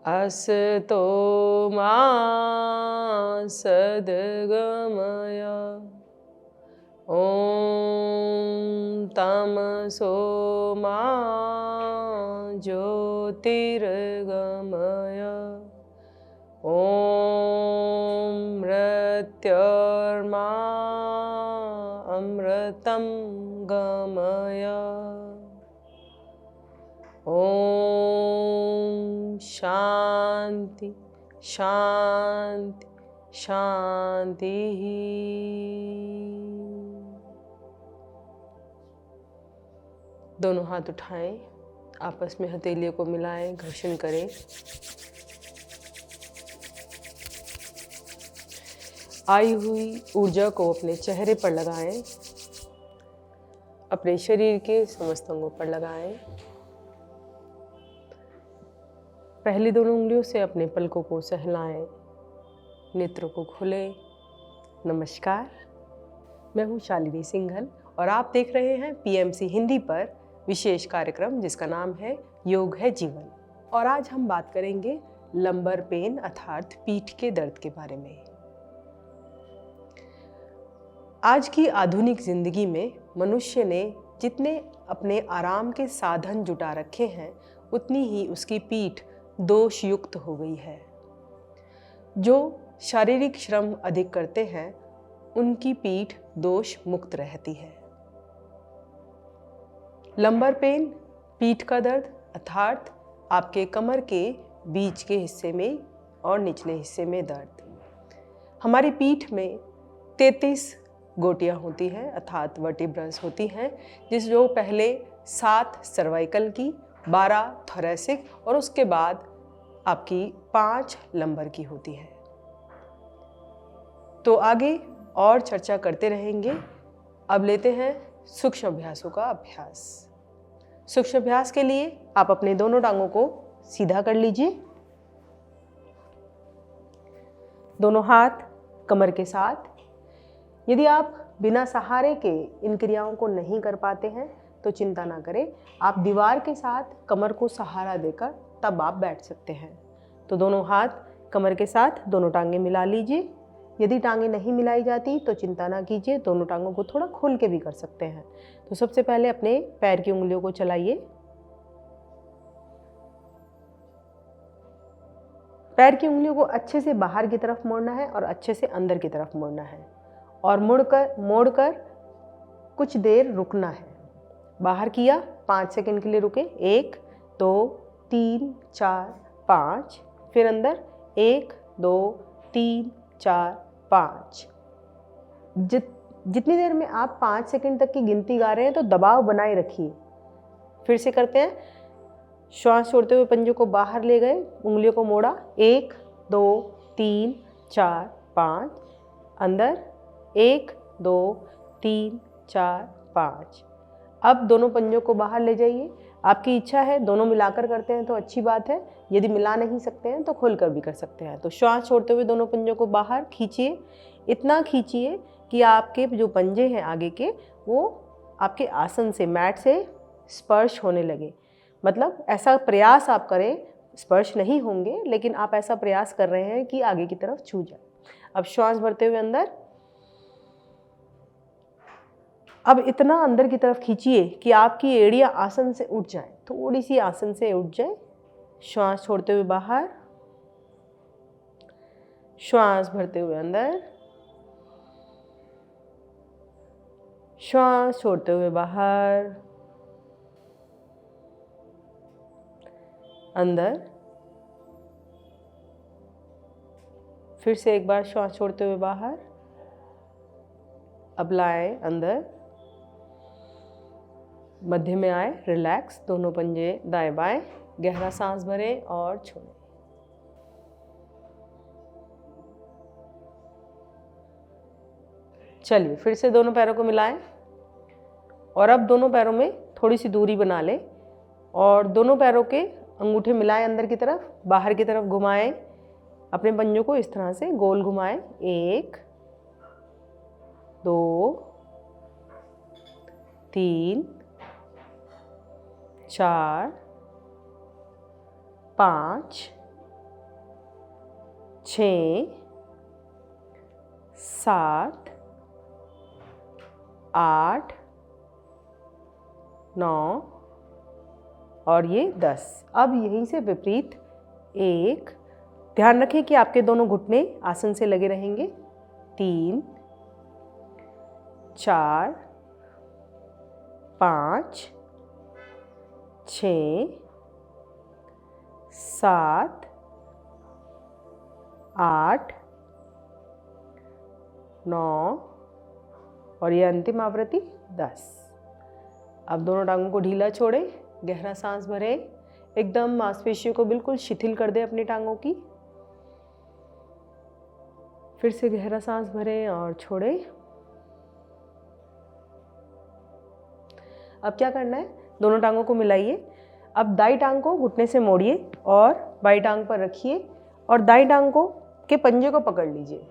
असतो मा सद्गमय ॐ तमसो मा ज्योतिर्गमय ॐ मृत्योर्मा अमृतं गमय ॐ शांति शांति शांति। दोनों हाथ उठाएं, आपस में हथेलियों को मिलाएं, घर्षण करें। आई हुई ऊर्जा को अपने चेहरे पर लगाएं, अपने शरीर के समस्त अंगों पर लगाएं। पहली दोनों उंगलियों से अपने पलकों को सहलाएं, नेत्रों को खोलें। नमस्कार, मैं हूँ शालिनी सिंघल और आप देख रहे हैं पीएमसी हिंदी पर विशेष कार्यक्रम जिसका नाम है योग है जीवन। और आज हम बात करेंगे लंबर पेन अर्थात पीठ के दर्द के बारे में। आज की आधुनिक जिंदगी में मनुष्य ने जितने अपने आराम के साधन जुटा रखे हैं उतनी ही उसकी पीठ दोषयुक्त हो गई है। जो शारीरिक श्रम अधिक करते हैं उनकी पीठ दोष मुक्त रहती है। लंबर पेन पीठ का दर्द अर्थात आपके कमर के बीच के हिस्से में और निचले हिस्से में दर्द। हमारी पीठ में 33 गोटियां होती हैं अर्थात वर्टिब्रस होती हैं, जो पहले 7 सर्वाइकल की, 12 थोरैसिक और उसके बाद आपकी 5 लंबर की होती है। तो आगे और चर्चा करते रहेंगे। अब लेते हैं सूक्ष्म अभ्यासों का अभ्यास। सूक्ष्म अभ्यास के लिए आप अपने दोनों टांगों को सीधा कर लीजिए, दोनों हाथ कमर के साथ। यदि आप बिना सहारे के इन क्रियाओं को नहीं कर पाते हैं तो चिंता ना करें, आप दीवार के साथ कमर को सहारा देकर तब आप बैठ सकते हैं। तो दोनों हाथ कमर के साथ दोनों टांगें मिला लीजिए। यदि टांगें नहीं मिलाई जाती तो चिंता ना कीजिए, दोनों टांगों को थोड़ा खोल के भी कर सकते हैं। तो सबसे पहले अपने पैर की उंगलियों को चलाइए। पैर की उंगलियों को अच्छे से बाहर की तरफ मोड़ना है और अच्छे से अंदर की तरफ मोड़ना है और मोड़कर कुछ देर रुकना है। बाहर किया, 5 सेकंड के लिए रुके, 1 2 3 4 5, फिर अंदर 1 2 3 4 5। जितनी देर में आप 5 सेकंड तक की गिनती गा रहे हैं तो दबाव बनाए रखिए। फिर से करते हैं। श्वास छोड़ते हुए पंजों को बाहर ले गए, उंगलियों को मोड़ा, 1 2 3 4 5, अंदर 1 2 3 4 5। अब दोनों पंजों को बाहर ले जाइए। आपकी इच्छा है दोनों मिलाकर करते हैं तो अच्छी बात है, यदि मिला नहीं सकते हैं तो खोलकर भी कर सकते हैं। तो श्वास छोड़ते हुए दोनों पंजों को बाहर खींचिए, इतना खींचिए कि आपके जो पंजे हैं आगे के वो आपके आसन से, मैट से स्पर्श होने लगे। मतलब ऐसा प्रयास आप करें, स्पर्श नहीं होंगे लेकिन आप ऐसा प्रयास कर रहे हैं कि आगे की तरफ छू जाए। अब श्वास भरते हुए अंदर, अब इतना अंदर की तरफ खींचिए कि आपकी एड़ियाँ आसन से उठ जाए, थोड़ी सी आसन से उठ जाए। श्वास छोड़ते हुए बाहर, श्वास भरते हुए अंदर, श्वास छोड़ते हुए बाहर, अंदर। फिर से एक बार श्वास छोड़ते हुए बाहर, अब लाएं अंदर, मध्य में आए, रिलैक्स, दोनों पंजे दाएं बाएं, गहरा सांस भरें और छोड़ें। चलिए फिर से दोनों पैरों को मिलाएं और अब दोनों पैरों में थोड़ी सी दूरी बना लें और दोनों पैरों के अंगूठे मिलाएं, अंदर की तरफ, बाहर की तरफ घुमाएं। अपने पंजों को इस तरह से गोल घुमाएं, 1 2 3 4 5 6 7 8 9 और ये 10। अब यहीं से विपरीत 1, ध्यान रखें कि आपके दोनों घुटने आसन से लगे रहेंगे, 3 4 5 6 7 8 9 और ये अंतिम आवृत्ति 10। अब दोनों टांगों को ढीला छोड़े, गहरा सांस भरे, एकदम मांसपेशियों को बिल्कुल शिथिल कर दे अपनी टांगों की। फिर से गहरा सांस भरें और छोड़े। अब क्या करना है, दोनों टांगों को मिलाइए। अब दाई टांग को घुटने से मोड़िए और बाई टांग पर रखिए और दाई टांग को के पंजे को पकड़ लीजिए।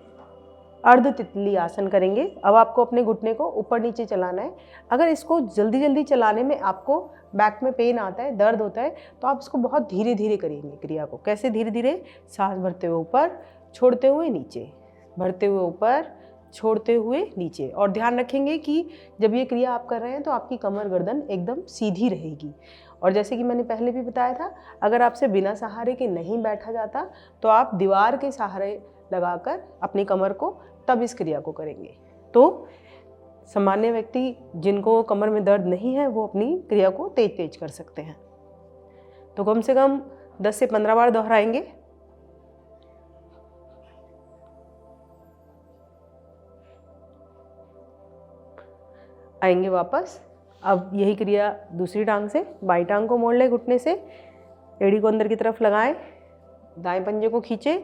अर्ध तितली आसन करेंगे। अब आपको अपने घुटने को ऊपर नीचे चलाना है। अगर इसको जल्दी जल्दी चलाने में आपको बैक में पेन आता है, दर्द होता है, तो आप इसको बहुत धीरे धीरे करेंगे क्रिया को। कैसे धीरे धीरे? सांस भरते हुए ऊपर, छोड़ते हुए नीचे, भरते हुए ऊपर, छोड़ते हुए नीचे। और ध्यान रखेंगे कि जब ये क्रिया आप कर रहे हैं तो आपकी कमर गर्दन एकदम सीधी रहेगी। और जैसे कि मैंने पहले भी बताया था, अगर आपसे बिना सहारे के नहीं बैठा जाता तो आप दीवार के सहारे लगाकर अपनी कमर को तब इस क्रिया को करेंगे। तो सामान्य व्यक्ति जिनको कमर में दर्द नहीं है वो अपनी क्रिया को तेज तेज कर सकते हैं। तो कम से कम 10 से 15 बार दोहराएंगे। आएंगे वापस। अब यही क्रिया दूसरी टांग से, बाई टांग को मोड़ ले घुटने से, एड़ी को अंदर की तरफ लगाएं, दाएं पंजे को खींचे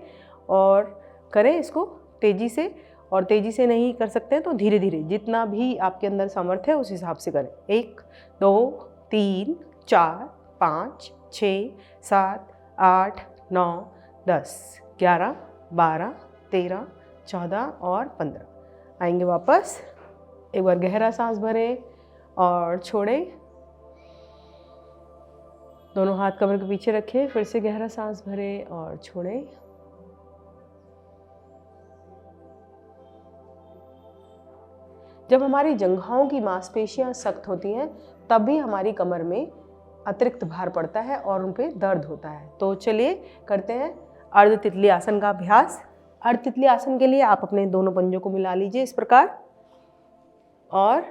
और करें इसको तेजी से। और तेजी से नहीं कर सकते हैं तो धीरे धीरे, जितना भी आपके अंदर सामर्थ्य है उस हिसाब से करें। 1 2 3 4 5 6 7 8 9 10 11 12 13 14 और 15। आएंगे वापस। एक बार गहरा सांस भरें और छोड़ें। दोनों हाथ कमर के पीछे रखें। फिर से गहरा सांस भरें और छोड़ें। जब हमारी जंघाओं की मांसपेशियां सख्त होती हैं तब भी हमारी कमर में अतिरिक्त भार पड़ता है और उन पे दर्द होता है। तो चलिए करते हैं अर्ध तितली आसन का अभ्यास। अर्ध तितली आसन के लिए आप अपने दोनों पंजों को मिला लीजिए इस प्रकार। और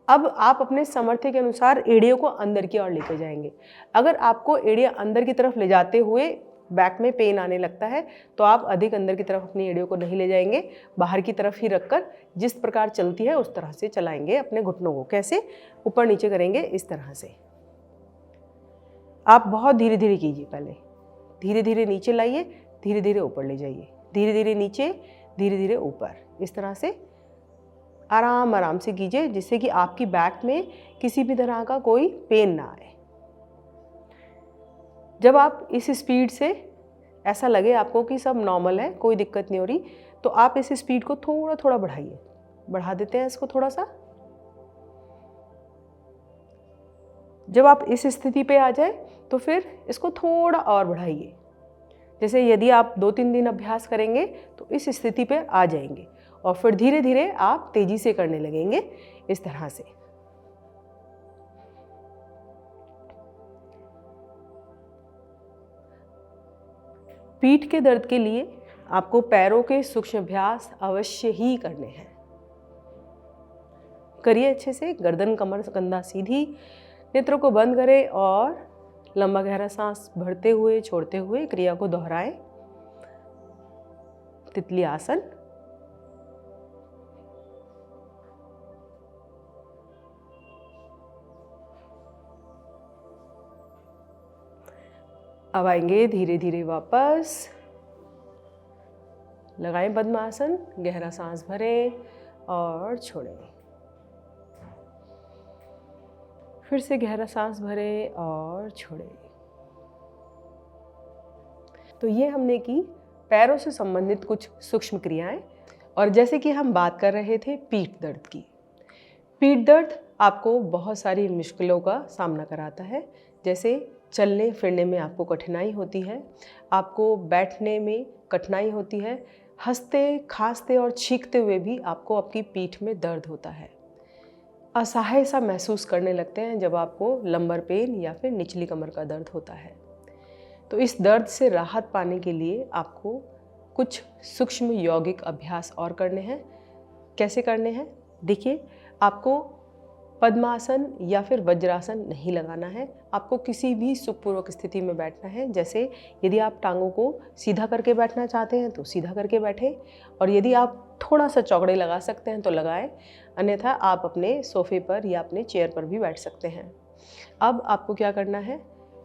अब आप अपने सामर्थ्य के अनुसार एड़ियों को अंदर की ओर लेकर जाएंगे। अगर आपको एड़ियां अंदर की तरफ ले जाते हुए बैक में पेन आने लगता है तो आप अधिक अंदर की तरफ अपनी एड़ियों को नहीं ले जाएंगे, बाहर की तरफ ही रखकर जिस प्रकार चलती है उस तरह से चलाएंगे अपने घुटनों को। कैसे? ऊपर नीचे करेंगे इस तरह से। आप बहुत धीरे धीरे कीजिए। पहले धीरे धीरे नीचे लाइए, धीरे धीरे ऊपर ले जाइए, धीरे धीरे नीचे, धीरे धीरे ऊपर। इस तरह से आराम आराम से कीजिए जिससे कि आपकी बैक में किसी भी तरह का कोई पेन ना आए। जब आप इस स्पीड से ऐसा लगे आपको कि सब नॉर्मल है, कोई दिक्कत नहीं हो रही, तो आप इस स्पीड को थोड़ा थोड़ा बढ़ाइए। बढ़ा देते हैं इसको थोड़ा सा। जब आप इस स्थिति पे आ जाए तो फिर इसको थोड़ा और बढ़ाइए। जैसे यदि आप 2-3 दिन अभ्यास करेंगे तो इस स्थिति पे आ जाएंगे और फिर धीरे धीरे आप तेजी से करने लगेंगे इस तरह से। पीठ के दर्द के लिए आपको पैरों के सूक्ष्म अभ्यास अवश्य ही करने हैं। करिए अच्छे से। गर्दन, कमर, कंधा सीधी, नेत्रों को बंद करें और लंबा गहरा सांस भरते हुए छोड़ते हुए क्रिया को दोहराएं। तितली आसन। अब आएंगे धीरे धीरे वापस। लगाएं पद्मासन, गहरा सांस भरें और छोड़ें। फिर से गहरा सांस भरें और छोड़ें। तो ये हमने की पैरों से संबंधित कुछ सूक्ष्म क्रियाएं। और जैसे कि हम बात कर रहे थे पीठ दर्द की। पीठ दर्द आपको बहुत सारी मुश्किलों का सामना कराता है, जैसे चलने फिरने में आपको कठिनाई होती है, आपको बैठने में कठिनाई होती है, हंसते खांसते और छींकते हुए भी आपको आपकी पीठ में दर्द होता है, असहाय सा महसूस करने लगते हैं जब आपको लंबर पेन या फिर निचली कमर का दर्द होता है। तो इस दर्द से राहत पाने के लिए आपको कुछ सूक्ष्म यौगिक अभ्यास और करने हैं। कैसे करने हैं? देखिए, आपको पद्मासन या फिर वज्रासन नहीं लगाना है, आपको किसी भी सुखपूर्वक स्थिति में बैठना है। जैसे यदि आप टांगों को सीधा करके बैठना चाहते हैं तो सीधा करके बैठें, और यदि आप थोड़ा सा चौकड़े लगा सकते हैं तो लगाएं, अन्यथा आप अपने सोफे पर या अपने चेयर पर भी बैठ सकते हैं। अब आपको क्या करना है?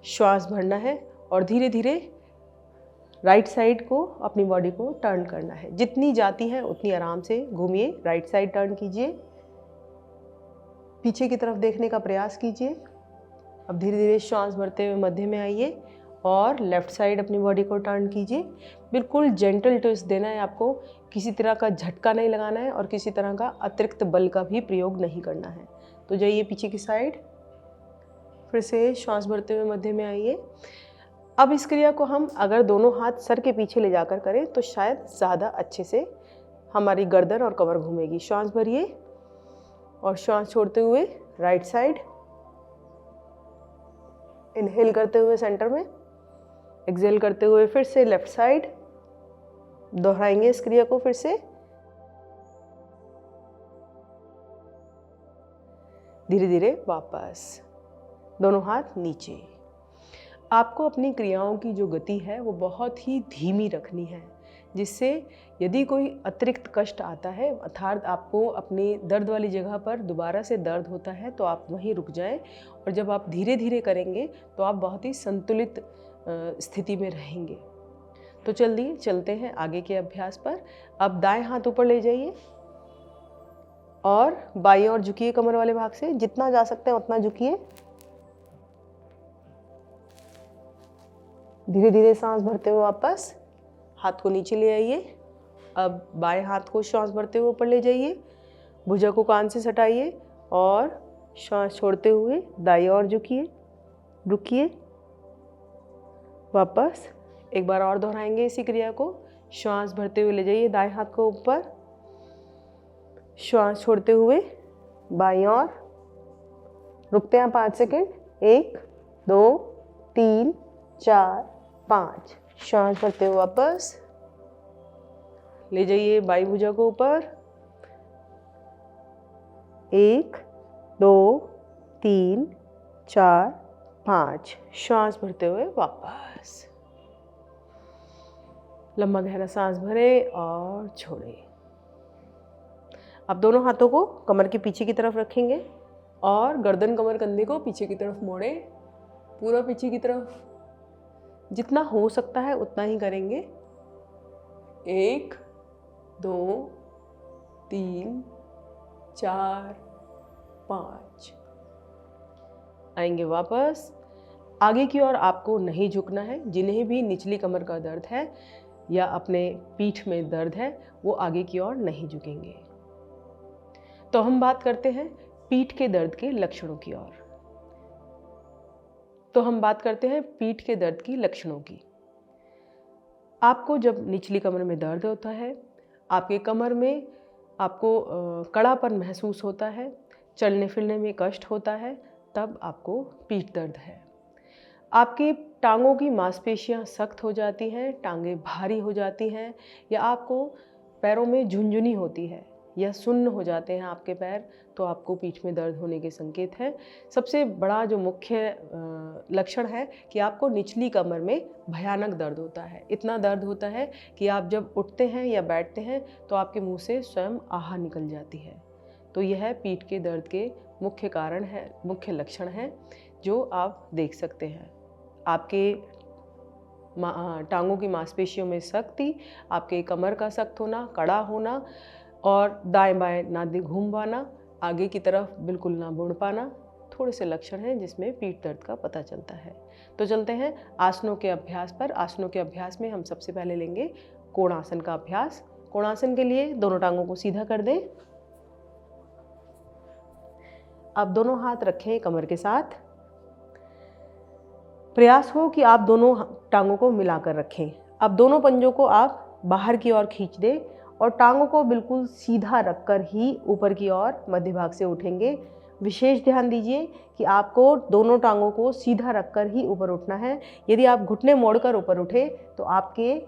श्वास भरना है और धीरे धीरे राइट साइड को, अपनी बॉडी को टर्न करना है। जितनी जाती है उतनी आराम से घूमिए, राइट साइड टर्न कीजिए, पीछे की तरफ देखने का प्रयास कीजिए। अब धीरे धीरे श्वास भरते हुए मध्य में आइए और लेफ़्ट साइड अपनी बॉडी को टर्न कीजिए। बिल्कुल जेंटल ट्विस्ट देना है आपको, किसी तरह का झटका नहीं लगाना है और किसी तरह का अतिरिक्त बल का भी प्रयोग नहीं करना है। तो जाइए पीछे की साइड, फिर से श्वास भरते हुए मध्य में आइए। अब इस क्रिया को हम अगर दोनों हाथ सर के पीछे ले जाकर करें तो शायद ज़्यादा अच्छे से हमारी गर्दन और कमर घूमेगी। श्वास भरिए और श्वास छोड़ते हुए राइट साइड, इनहेल करते हुए सेंटर में, एक्सहेल करते हुए फिर से लेफ्ट साइड। दोहराएंगे इस क्रिया को फिर से। धीरे धीरे वापस, दोनों हाथ नीचे। आपको अपनी क्रियाओं की जो गति है वो बहुत ही धीमी रखनी है, जिससे यदि कोई अतिरिक्त कष्ट आता है, अर्थात आपको अपनी दर्द वाली जगह पर दोबारा से दर्द होता है, तो आप वहीं रुक जाएं, और जब आप धीरे धीरे करेंगे तो आप बहुत ही संतुलित स्थिति में रहेंगे। तो चलिए चलते हैं आगे के अभ्यास पर। अब दाएं हाथ ऊपर ले जाइए और बाईं ओर झुकिए, कमर वाले भाग से जितना जा सकते हैं उतना झुकिए। धीरे धीरे सांस भरते हुए वापस हाथ को नीचे ले आइए। अब बाएं हाथ को श्वास भरते हुए ऊपर ले जाइए, भुजा को कान से सटाइए और श्वास छोड़ते हुए दाईं ओर झुकिए, रुकिए, वापस। एक बार और दोहराएंगे इसी क्रिया को। श्वास भरते हुए ले जाइए दाएं हाथ को ऊपर, श्वास छोड़ते हुए बाईं ओर, रुकते हैं 5 सेकेंड। 1 2 3 4 5। श्वास भरते हुए वापस ले जाइए बाईं भुजा को ऊपर। 1 2 3 4 5। श्वास भरते हुए वापस। लंबा गहरा सांस भरें और छोड़ें। अब दोनों हाथों को कमर के पीछे की तरफ रखेंगे और गर्दन, कमर, कंधे को पीछे की तरफ मोड़ें, पूरा पीछे की तरफ। जितना हो सकता है उतना ही करेंगे। 1 2 3 4 5। आएंगे वापस। आगे की ओर आपको नहीं झुकना है। जिन्हें भी निचली कमर का दर्द है या अपने पीठ में दर्द है वो आगे की ओर नहीं झुकेंगे। तो हम बात करते हैं पीठ के दर्द के लक्षणों की ओर। तो हम बात करते हैं पीठ के दर्द की लक्षणों की। आपको जब निचली कमर में दर्द होता है, आपके कमर में आपको कड़ापन महसूस होता है, चलने फिरने में कष्ट होता है, तब आपको पीठ दर्द है। आपकी टांगों की मांसपेशियां सख्त हो जाती हैं, टांगें भारी हो जाती हैं, या आपको पैरों में झुनझुनी होती है या सुन्न हो जाते हैं आपके पैर, तो आपको पीठ में दर्द होने के संकेत हैं। सबसे बड़ा जो मुख्य लक्षण है कि आपको निचली कमर में भयानक दर्द होता है। इतना दर्द होता है कि आप जब उठते हैं या बैठते हैं तो आपके मुंह से स्वयं आह निकल जाती है। तो यह पीठ के दर्द के मुख्य कारण है, मुख्य लक्षण हैं जो आप देख सकते हैं। आपके टांगों की मांसपेशियों में सख्ती, आपके कमर का सख्त होना, कड़ा होना, और दाएं बाएं ना घूम पाना, आगे की तरफ बिल्कुल ना मुड़ पाना, थोड़े से लक्षण हैं जिसमें पीठ दर्द का पता चलता है। तो चलते हैं आसनों के अभ्यास पर। आसनों के अभ्यास में हम सबसे पहले लेंगे कोणासन का अभ्यास। कोणासन के लिए दोनों टांगों को सीधा कर दें। अब दोनों हाथ रखें कमर के साथ। प्रयास हो कि आप दोनों टांगों को मिलाकर रखें। अब दोनों पंजों को आप बाहर की ओर खींच दें और टांगों को बिल्कुल सीधा रखकर ही ऊपर की ओर मध्य भाग से उठेंगे। विशेष ध्यान दीजिए कि आपको दोनों टांगों को सीधा रखकर ही ऊपर उठना है। यदि आप घुटने मोड़कर ऊपर उठे तो आपके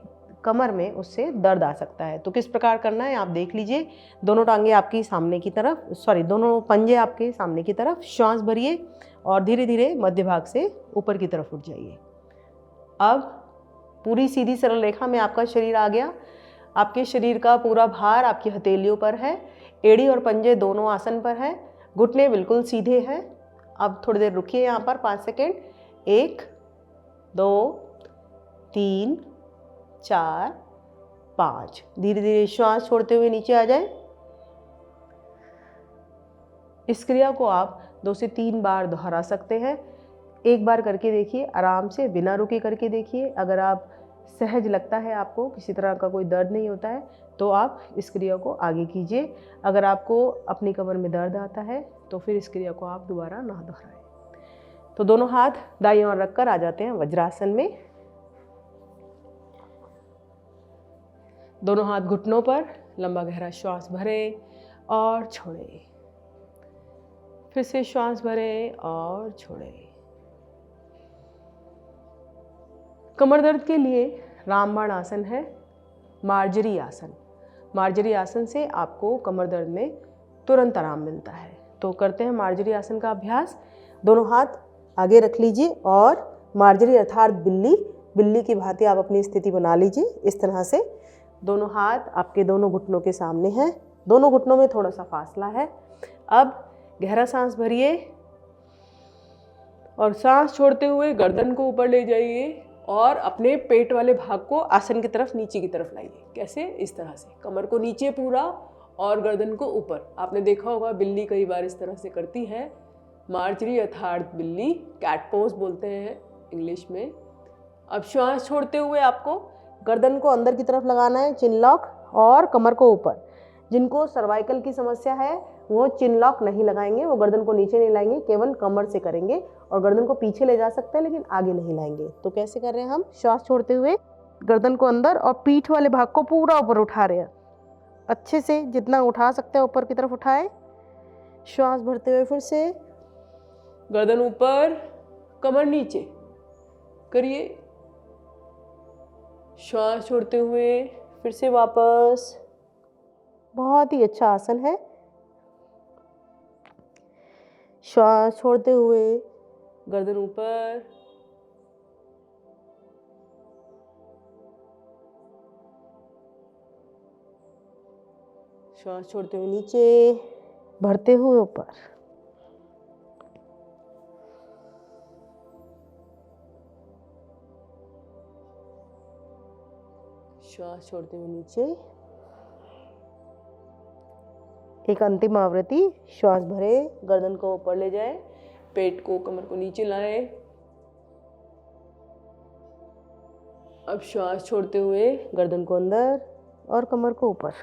कमर में उससे दर्द आ सकता है। तो किस प्रकार करना है आप देख लीजिए। दोनों टांगे आपकी सामने की तरफ, दोनों पंजे आपके सामने की तरफ, श्वास भरिए और धीरे धीरे मध्य भाग से ऊपर की तरफ उठ जाइए। अब पूरी सीधी सरल रेखा में आपका शरीर आ गया। आपके शरीर का पूरा भार आपकी हथेलियों पर है। एड़ी और पंजे दोनों आसन पर है। घुटने बिल्कुल सीधे हैं। अब थोड़ी देर रुकिए यहाँ पर 5 सेकेंड। 1 2 3 4 5। धीरे धीरे श्वास छोड़ते हुए नीचे आ जाए। इस क्रिया को आप 2 से 3 बार दोहरा सकते हैं। एक बार करके देखिए, आराम से बिना रुके करके देखिए। अगर आप सहज लगता है, आपको किसी तरह का कोई दर्द नहीं होता है, तो आप इस क्रिया को आगे कीजिए। अगर आपको अपनी कमर में दर्द आता है तो फिर इस क्रिया को आप दोबारा ना दोहराएं। तो दोनों हाथ दाईं ओर रखकर आ जाते हैं वज्रासन में। दोनों हाथ घुटनों पर, लंबा गहरा श्वास भरें और छोड़ें। फिर से श्वास भरें और छोड़ें। कमर दर्द के लिए रामबाण आसन है, मार्जरी आसन। मार्जरी आसन से आपको कमर दर्द में तुरंत आराम मिलता है। तो करते हैं मार्जरी आसन का अभ्यास। दोनों हाथ आगे रख लीजिए और मार्जरी अर्थात बिल्ली की भांति आप अपनी स्थिति बना लीजिए। इस तरह से दोनों हाथ आपके दोनों घुटनों के सामने हैं। दोनों घुटनों में थोड़ा सा फासला है। अब गहरा सांस भरिए और सांस छोड़ते हुए गर्दन को ऊपर ले जाइए और अपने पेट वाले भाग को आसन की तरफ, नीचे की तरफ लाइए। कैसे? इस तरह से कमर को नीचे पूरा और गर्दन को ऊपर। आपने देखा होगा बिल्ली कई बार इस तरह से करती है। मार्जरी अर्थात बिल्ली, कैट पोज बोलते हैं इंग्लिश में। अब श्वास छोड़ते हुए आपको गर्दन को अंदर की तरफ लगाना है, चिन लॉक, और कमर को ऊपर। जिनको सर्वाइकल की समस्या है वो चिन लॉक नहीं लगाएंगे, वो गर्दन को नीचे नहीं लाएंगे, केवल कमर से करेंगे और गर्दन को पीछे ले जा सकते हैं लेकिन आगे नहीं लाएंगे। तो कैसे कर रहे हैं हम? श्वास छोड़ते हुए गर्दन को अंदर और पीठ वाले भाग को पूरा ऊपर उठा रहे हैं। अच्छे से जितना उठा सकते हैं ऊपर की तरफ उठाएं। श्वास भरते हुए फिर से गर्दन ऊपर, कमर नीचे करिए। श्वास छोड़ते हुए फिर से वापस। बहुत ही अच्छा आसन है। श्वास छोड़ते हुए गर्दन ऊपर, श्वास छोड़ते हुए नीचे, भरते हुए ऊपर। श्वास छोड़ते हुए नीचे। एक अंतिम आवृत्ति। श्वास भरे, गर्दन को ऊपर ले जाए, पेट को, कमर को नीचे लाए। अब श्वास छोड़ते हुए गर्दन को अंदर और कमर को ऊपर।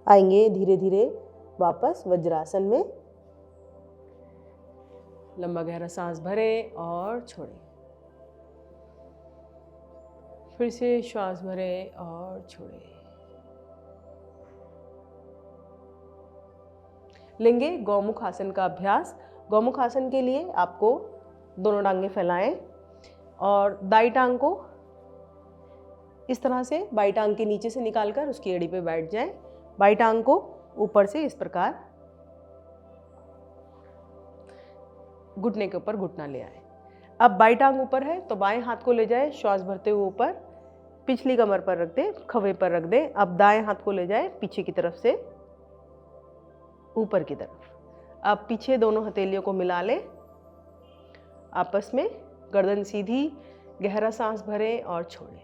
आएंगे धीरे धीरे वापस वज्रासन में। लंबा गहरा सांस भरें और छोड़ें। फिर से श्वास भरें और छोड़ें। लेंगे गौमुख आसन का अभ्यास। गौमुख आसन के लिए आपको दोनों टांगें फैलाएं और दाई टांग को इस तरह से बाई टांग के नीचे से निकालकर उसकी एड़ी पे बैठ जाएं। बाई टांग को ऊपर से इस प्रकार घुटने के ऊपर घुटना ले आए। अब बाई टांग ऊपर है तो बाएं हाथ को ले जाए, श्वास भरते हुए ऊपर, पिछली कमर पर रख दें, खभे पर रख दें। अब दाएं हाथ को ले जाए पीछे की तरफ से ऊपर की तरफ। अब पीछे दोनों हथेलियों को मिला लें आपस में, गर्दन सीधी, गहरा सांस भरें और छोड़ें।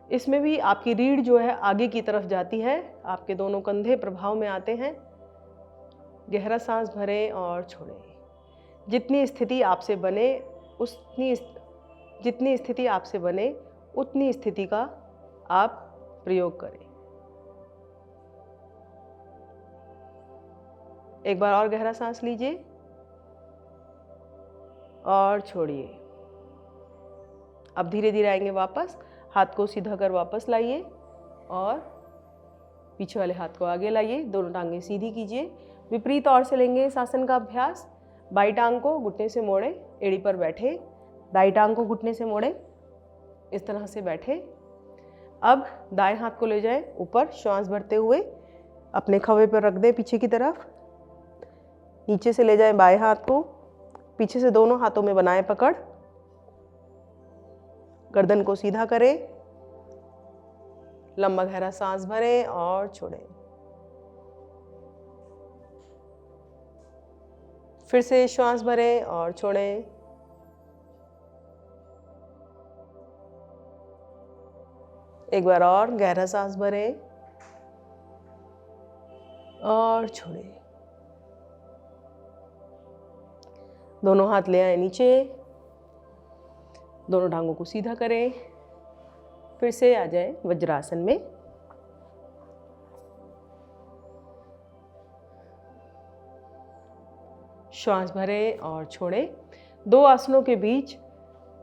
इसमें भी आपकी रीढ़ जो है आगे की तरफ जाती है, आपके दोनों कंधे प्रभाव में आते हैं। गहरा सांस भरें और छोड़ें। जितनी स्थिति आपसे बने उतनी स्थिति का आप प्रयोग करें। एक बार और गहरा सांस लीजिए और छोड़िए। अब धीरे धीरे आएंगे वापस, हाथ को सीधा कर वापस लाइए और पीछे वाले हाथ को आगे लाइए, दोनों टांगें सीधी कीजिए। विपरीत ओर से लेंगे इस आसन का अभ्यास। बाई टांग को घुटने से मोड़े, एड़ी पर बैठे, दाई टांग को घुटने से मोड़े, इस तरह से बैठे। अब दाएं हाथ को ले जाएं ऊपर, श्वास भरते हुए अपने खवे पर रख दें पीछे की तरफ। नीचे से ले जाएं बाएं हाथ को, पीछे से दोनों हाथों में बनाएं पकड़, गर्दन को सीधा करें, लंबा गहरा सांस भरें और छोड़ें। फिर से श्वास भरें और छोड़ें। एक बार और गहरा सांस भरें और छोड़ें। दोनों हाथ ले आए नीचे, दोनों टांगों को सीधा करें। फिर से आ जाए वज्रासन में। श्वास भरें और छोड़ें। दो आसनों के बीच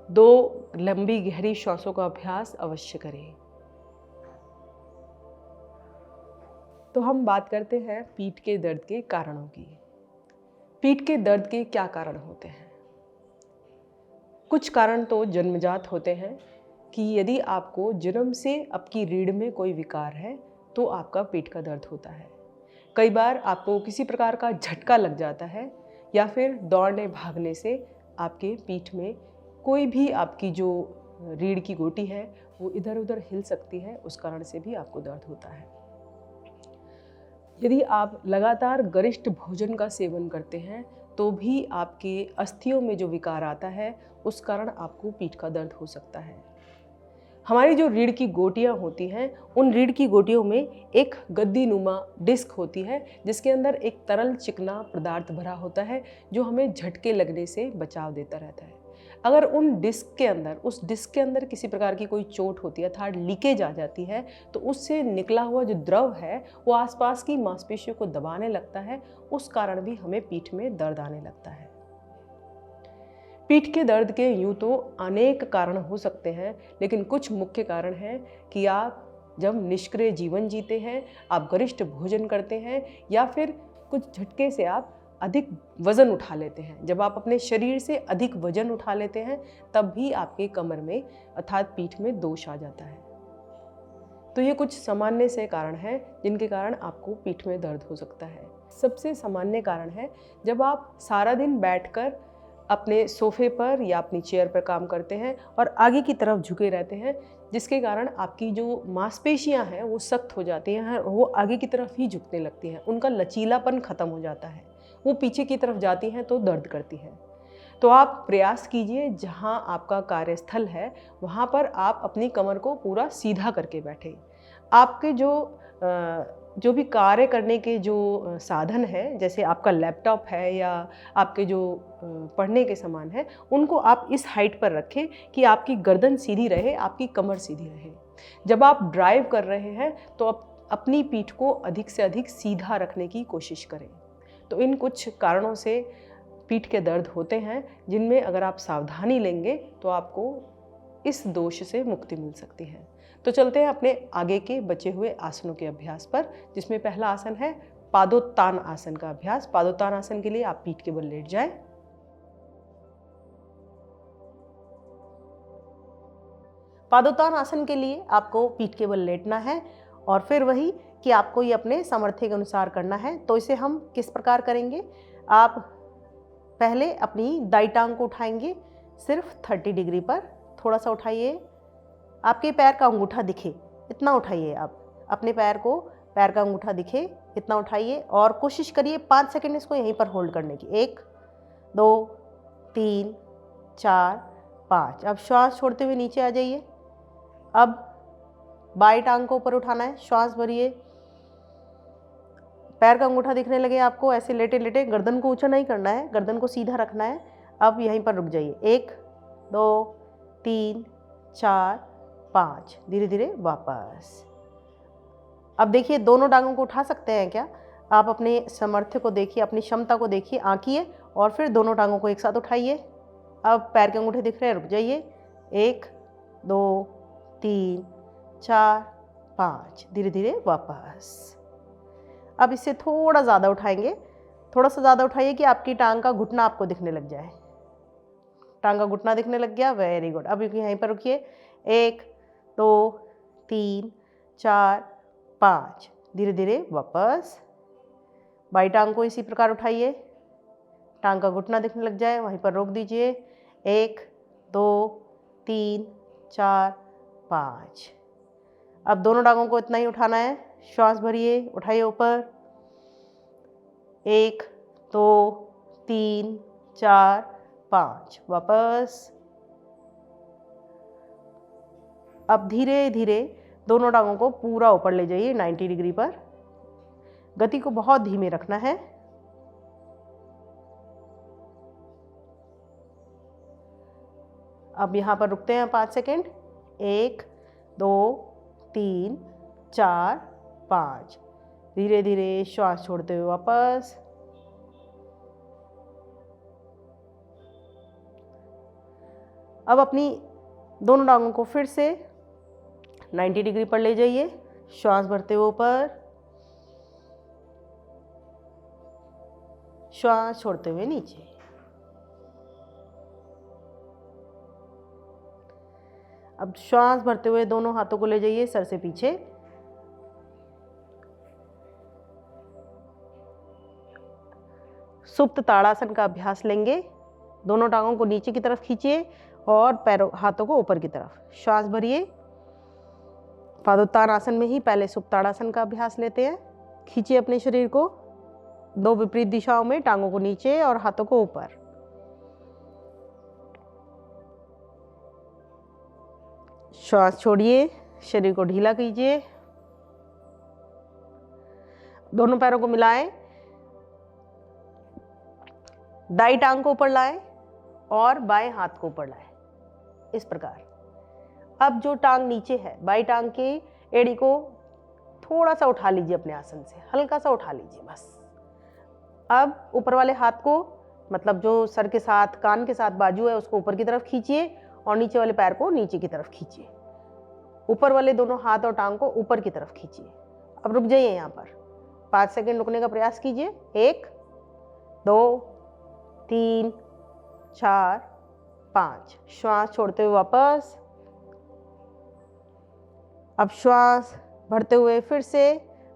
दो लंबी गहरी श्वासों का अभ्यास अवश्य करें। तो हम बात करते हैं पीठ के दर्द के कारणों की। पीठ के दर्द के क्या कारण होते हैं? कुछ कारण तो जन्मजात होते हैं कि यदि आपको जन्म से आपकी रीढ़ में कोई विकार है तो आपका पीठ का दर्द होता है। कई बार आपको किसी प्रकार का झटका लग जाता है या फिर दौड़ने भागने से आपके पीठ में कोई भी आपकी जो रीढ़ की गोटी है वो इधर उधर हिल सकती है, उस कारण से भी आपको दर्द होता है। यदि आप लगातार गरिष्ठ भोजन का सेवन करते हैं तो भी आपके अस्थियों में जो विकार आता है उस कारण आपको पीठ का दर्द हो सकता है। हमारी जो रीढ़ की गोटियां होती हैं, उन रीढ़ की गोटियों में एक गद्दी नुमा डिस्क होती है जिसके अंदर एक तरल चिकना पदार्थ भरा होता है जो हमें झटके लगने से बचाव देता रहता है। अगर उस डिस्क के अंदर किसी प्रकार की कोई चोट होती है अर्थात लीकेज आ जाती है तो उससे निकला हुआ जो द्रव है वो आसपास की मांसपेशियों को दबाने लगता है, उस कारण भी हमें पीठ में दर्द आने लगता है। पीठ के दर्द के यूं तो अनेक कारण हो सकते हैं, लेकिन कुछ मुख्य कारण हैं कि आप जब निष्क्रिय जीवन जीते हैं, आप गरिष्ठ भोजन करते हैं या फिर कुछ झटके से आप अधिक वजन उठा लेते हैं। जब आप अपने शरीर से अधिक वजन उठा लेते हैं तब भी आपके कमर में अर्थात पीठ में दोष आ जाता है। तो ये कुछ सामान्य से कारण हैं जिनके कारण आपको पीठ में दर्द हो सकता है। सबसे सामान्य कारण है जब आप सारा दिन बैठकर अपने सोफे पर या अपनी चेयर पर काम करते हैं और आगे की तरफ झुके रहते हैं, जिसके कारण आपकी जो मांसपेशियां हैं वो सख्त हो जाती हैं, वो आगे की तरफ ही झुकने लगती हैं, उनका लचीलापन खत्म हो जाता है, वो पीछे की तरफ जाती हैं तो दर्द करती हैं। तो आप प्रयास कीजिए जहां आपका कार्यस्थल है वहां पर आप अपनी कमर को पूरा सीधा करके बैठें। आपके जो भी कार्य करने के जो साधन है, जैसे आपका लैपटॉप है या आपके जो पढ़ने के सामान है, उनको आप इस हाइट पर रखें कि आपकी गर्दन सीधी रहे, आपकी कमर सीधी रहे। जब आप ड्राइव कर रहे हैं तो अपनी पीठ को अधिक से अधिक सीधा रखने की कोशिश करें। तो इन कुछ कारणों से पीठ के दर्द होते हैं जिनमें अगर आप सावधानी लेंगे तो आपको इस दोष से मुक्ति मिल सकती है। तो चलते हैं अपने आगे के बचे हुए आसनों के अभ्यास पर, जिसमें पहला आसन है पादोत्तान आसन का अभ्यास। पादोत्तान आसन के लिए आप पीठ के बल लेट जाएं। पादोत्तान आसन के लिए आपको पीठ के बल लेटना है और फिर वही कि आपको ये अपने सामर्थ्य के अनुसार करना है। तो इसे हम किस प्रकार करेंगे? आप पहले अपनी दाई टांग को उठाएंगे सिर्फ 30 डिग्री पर, थोड़ा सा उठाइए, आपके पैर का अंगूठा दिखे इतना उठाइए। आप अपने पैर का अंगूठा दिखे इतना उठाइए और कोशिश करिए 5 सेकंड इसको यहीं पर होल्ड करने की। 1 2 3 4 5। अब श्वास छोड़ते हुए नीचे आ जाइए। अब बाई टांग को ऊपर उठाना है, श्वास भरिए, पैर का अंगूठा दिखने लगे आपको, ऐसे लेटे लेटे गर्दन को ऊंचा नहीं करना है, गर्दन को सीधा रखना है। अब यहीं पर रुक जाइए। 1 2 3 4 5, धीरे धीरे वापस। अब देखिए दोनों टांगों को उठा सकते हैं क्या? आप अपने सामर्थ्य को देखिए, अपनी क्षमता को देखिए, आंकिए और फिर दोनों टांगों को एक साथ उठाइए। अब पैर के अंगूठे दिख रहे हैं, रुक जाइए। 1 2 3 4 5, धीरे धीरे वापस। अब इससे थोड़ा ज़्यादा उठाएंगे, थोड़ा सा ज़्यादा उठाइए कि आपकी टांग का घुटना आपको दिखने लग जाए। टांग का घुटना दिखने लग गया, वेरी गुड। अब यहीं पर रुकिए। 1 2 3 4 5, धीरे धीरे वापस। बाई टांग को इसी प्रकार उठाइए, टांग का घुटना दिखने लग जाए, वहीं पर रोक दीजिए। 1 2 3 4 5। अब दोनों टांगों को इतना ही उठाना है। श्वास भरिए, उठाइए ऊपर। 1 2 3 4 5, वापस। अब धीरे धीरे दोनों टांगों को पूरा ऊपर ले जाइए 90 डिग्री पर। गति को बहुत धीमे रखना है। अब यहाँ पर रुकते हैं 5 सेकेंड। 1 2 3 4 5, धीरे धीरे श्वास छोड़ते हुए वापस। अब अपनी दोनों टांगों को फिर से 90 डिग्री पर ले जाइए, श्वास भरते हुए ऊपर, श्वास छोड़ते हुए नीचे। अब श्वास भरते हुए दोनों हाथों को ले जाइए सर से पीछे। सुप्त ताड़ासन का अभ्यास लेंगे। दोनों टांगों को नीचे की तरफ खींचिए और पैरों हाथों को ऊपर की तरफ। श्वास भरिए। पादोत्तान आसन में ही पहले सुप्त ताड़ासन का अभ्यास लेते हैं। खींचिए अपने शरीर को 2 विपरीत दिशाओं में, टांगों को नीचे और हाथों को ऊपर। श्वास छोड़िए, शरीर को ढीला कीजिए। दोनों पैरों को मिलाएं, दाई टांग को ऊपर लाएं और बाएं हाथ को ऊपर लाएं, इस प्रकार। अब जो टांग नीचे है, बाई टांग की एड़ी को थोड़ा सा उठा लीजिए अपने आसन से, हल्का सा उठा लीजिए बस। अब ऊपर वाले हाथ को, मतलब जो सर के साथ कान के साथ बाजू है, उसको ऊपर की तरफ खींचिए और नीचे वाले पैर को नीचे की तरफ खींचिए। ऊपर वाले दोनों हाथ और टांग को ऊपर की तरफ खींचिए। अब रुक जाइए यहाँ पर, 5 सेकेंड रुकने का प्रयास कीजिए। 1 2 3 4 5, श्वास छोड़ते हुए वापस। अब श्वास भरते हुए फिर से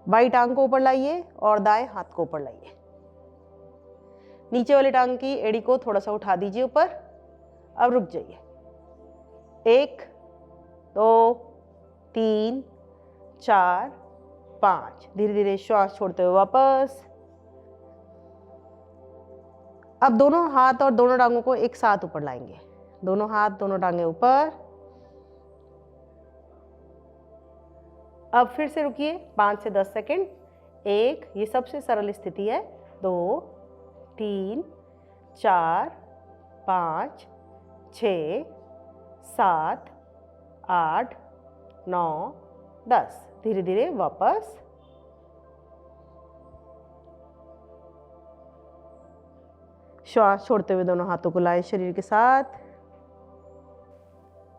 बाई टांग को ऊपर लाइए और दाएं हाथ को ऊपर लाइए। नीचे वाली टांग की एड़ी को थोड़ा सा उठा दीजिए ऊपर। अब रुक जाइए। 1 2 3 4 5, धीरे धीरे श्वास छोड़ते हुए वापस। अब दोनों हाथ और दोनों टांगों को एक साथ ऊपर लाएंगे। दोनों हाथ दोनों टांगें ऊपर। अब फिर से रुकिए 5 से 10 सेकेंड। 1, ये सबसे सरल स्थिति है। 2 3 4 5 6 7 8 9 10, धीरे धीरे वापस। श्वास छोड़ते हुए दोनों हाथों को लाएं शरीर के साथ।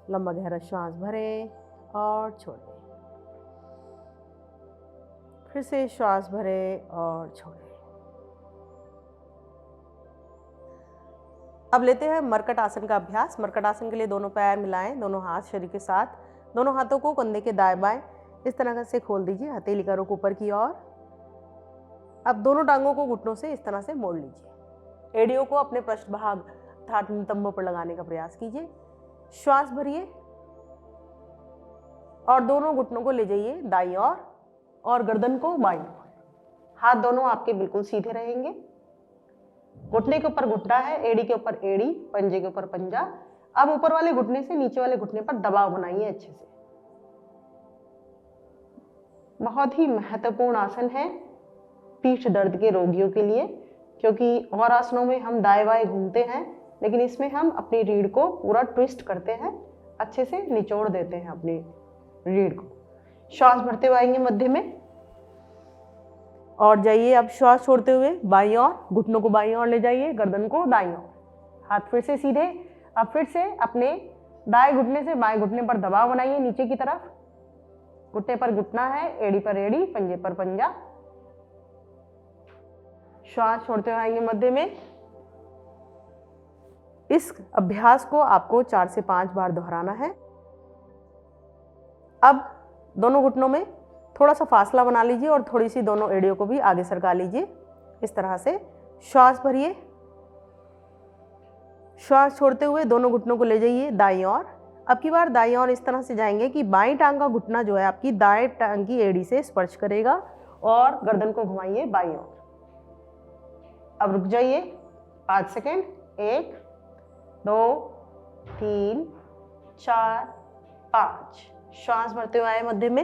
लंबा गहरा श्वास भरें और छोड़ें। फिर से श्वास भरें और छोड़ें। अब लेते हैं मरकट आसन का अभ्यास। मरकट आसन के लिए दोनों पैर मिलाएं, दोनों हाथ शरीर के साथ। दोनों हाथों को कंधे के दाएं बाएं इस तरह से खोल दीजिए, हथेली का रुख ऊपर की ओर। अब दोनों टांगों को घुटनों से इस तरह से मोड़ लीजिए। एड़ियों को अपने पृष्ठभाग अर्थात नितंबों पर लगाने का प्रयास कीजिए। श्वास भरिए और दोनों घुटनों को ले जाइए दाईं ओर और गर्दन को बाईं ओर। हाथ दोनों आपके बिल्कुल सीधे रहेंगे। घुटने के ऊपर घुटना है, एड़ी के ऊपर एड़ी, पंजे के ऊपर पंजा। अब ऊपर वाले घुटने से नीचे वाले घुटने पर दबाव बनाइए अच्छे से। बहुत ही महत्वपूर्ण आसन है पीठ दर्द के रोगियों के लिए, क्योंकि और आसनों में हम दाएं बाएं घूमते हैं, लेकिन इसमें हम अपनी रीढ़ को पूरा ट्विस्ट करते हैं, अच्छे से निचोड़ देते हैं अपनी रीढ़ को। श्वास भरते हुए आएंगे मध्य में और जाइए। अब श्वास छोड़ते हुए बाईं ओर, घुटनों को बाईं ओर ले जाइए, गर्दन को दाईं ओर। हाथ फिर से सीधे, अब फिर से अपने दाएं घुटने से बाएं घुटने पर दबाव बनाइए नीचे की तरफ। घुटने पर घुटना है, एड़ी पर एड़ी, पंजे पर पंजा। श्वास छोड़ते हुए आएंगे मध्य में। इस अभ्यास को आपको 4 से 5 बार दोहराना है। अब दोनों घुटनों में थोड़ा सा फासला बना लीजिए और थोड़ी सी दोनों एड़ियों को भी आगे सरका लीजिए। इस तरह से श्वास भरिए। श्वास छोड़ते हुए दोनों घुटनों को ले जाइए दाईं ओर। अब की बार दाईं ओर इस तरह से जाएंगे कि बाईं टांग का घुटना जो है आपकी दाएं टांग की एड़ी से स्पर्श करेगा और गर्दन को घुमाइए बाईं ओर। अब रुक जाइए 5 सेकेंड। 1 2 3 4 5। श्वास भरते हुए आए मध्य में।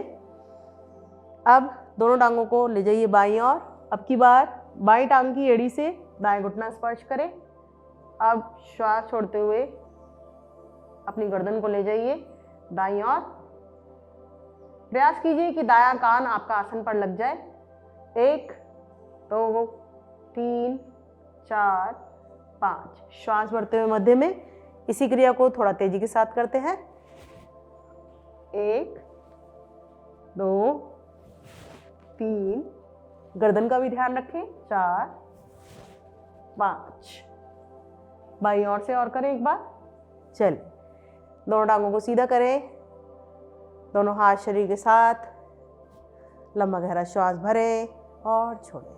अब दोनों टांगों को ले जाइए बाईं ओर। अब की बार बाईं टांग की एड़ी से दाएं घुटना स्पर्श करें। अब श्वास छोड़ते हुए अपनी गर्दन को ले जाइए दाईं ओर। प्रयास कीजिए कि दायां कान आपका आसन पर लग जाए। 1 2 3 4 5। श्वास भरते हुए मध्य में। इसी क्रिया को थोड़ा तेजी के साथ करते हैं। 1 2 3। गर्दन का भी ध्यान रखें। 4 5। बाईं ओर से और करें एक बार। चलिए, दोनों टांगों को सीधा करें। दोनों हाथ शरीर के साथ। लंबा गहरा श्वास भरें और छोड़ें।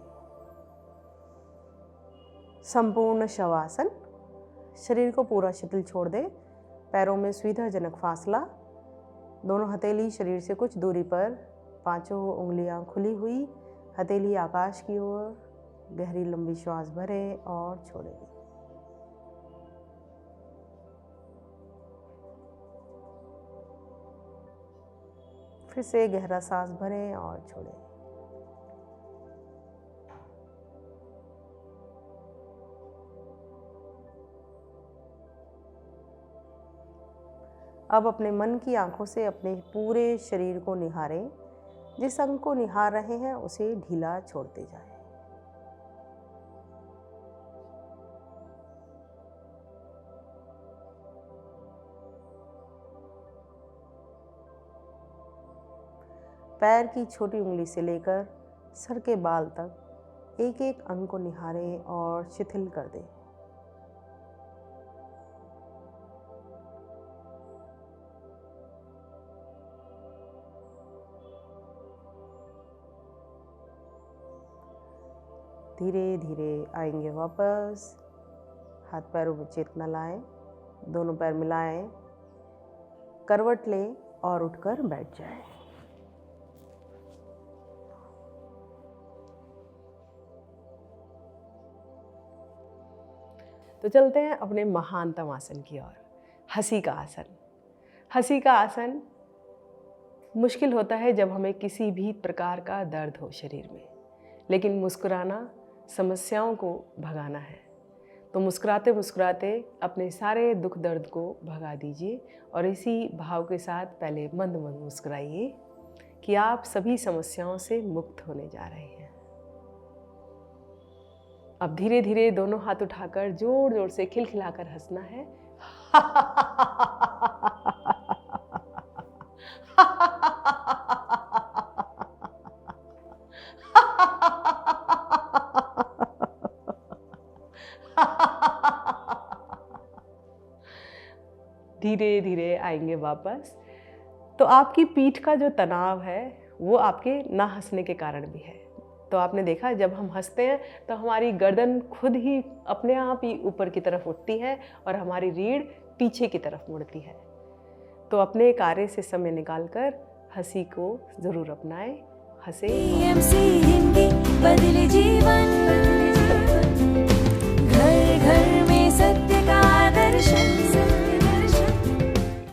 संपूर्ण शवासन। शरीर को पूरा शिथिल छोड़ दें। पैरों में सुविधाजनक फासला। दोनों हथेली शरीर से कुछ दूरी पर, पांचों उंगलियां खुली हुई, हथेली आकाश की ओर। गहरी लंबी श्वास भरें और छोड़ें। फिर से गहरा सांस भरें और छोड़ें। अब अपने मन की आंखों से अपने पूरे शरीर को निहारें। जिस अंग को निहार रहे हैं उसे ढीला छोड़ते जाएं। पैर की छोटी उंगली से लेकर सर के बाल तक एक एक अंग को निहारें और शिथिल कर दें। धीरे धीरे आएंगे वापस। हाथ पैरों में चेतना लाएं। दोनों पैर मिलाएं, करवट लें और उठकर बैठ जाएं। तो चलते हैं अपने महानतम आसन की ओर, हंसी का आसन। हंसी का आसन मुश्किल होता है जब हमें किसी भी प्रकार का दर्द हो शरीर में, लेकिन मुस्कुराना समस्याओं को भगाना है। तो मुस्कुराते मुस्कुराते अपने सारे दुख दर्द को भगा दीजिए और इसी भाव के साथ पहले मंद मंद मुस्कुराइए कि आप सभी समस्याओं से मुक्त होने जा रहे हैं। अब धीरे धीरे दोनों हाथ उठाकर जोर जोर से खिलखिलाकर हंसना है। धीरे धीरे आएंगे वापस। तो आपकी पीठ का जो तनाव है वो आपके ना हंसने के कारण भी है। तो आपने देखा जब हम हंसते हैं तो हमारी गर्दन खुद ही अपने आप ही ऊपर की तरफ उठती है और हमारी रीढ़ पीछे की तरफ मुड़ती है। तो अपने कार्य से समय निकालकर हंसी को ज़रूर अपनाएं। हंसे। बदले जीवन, घर घर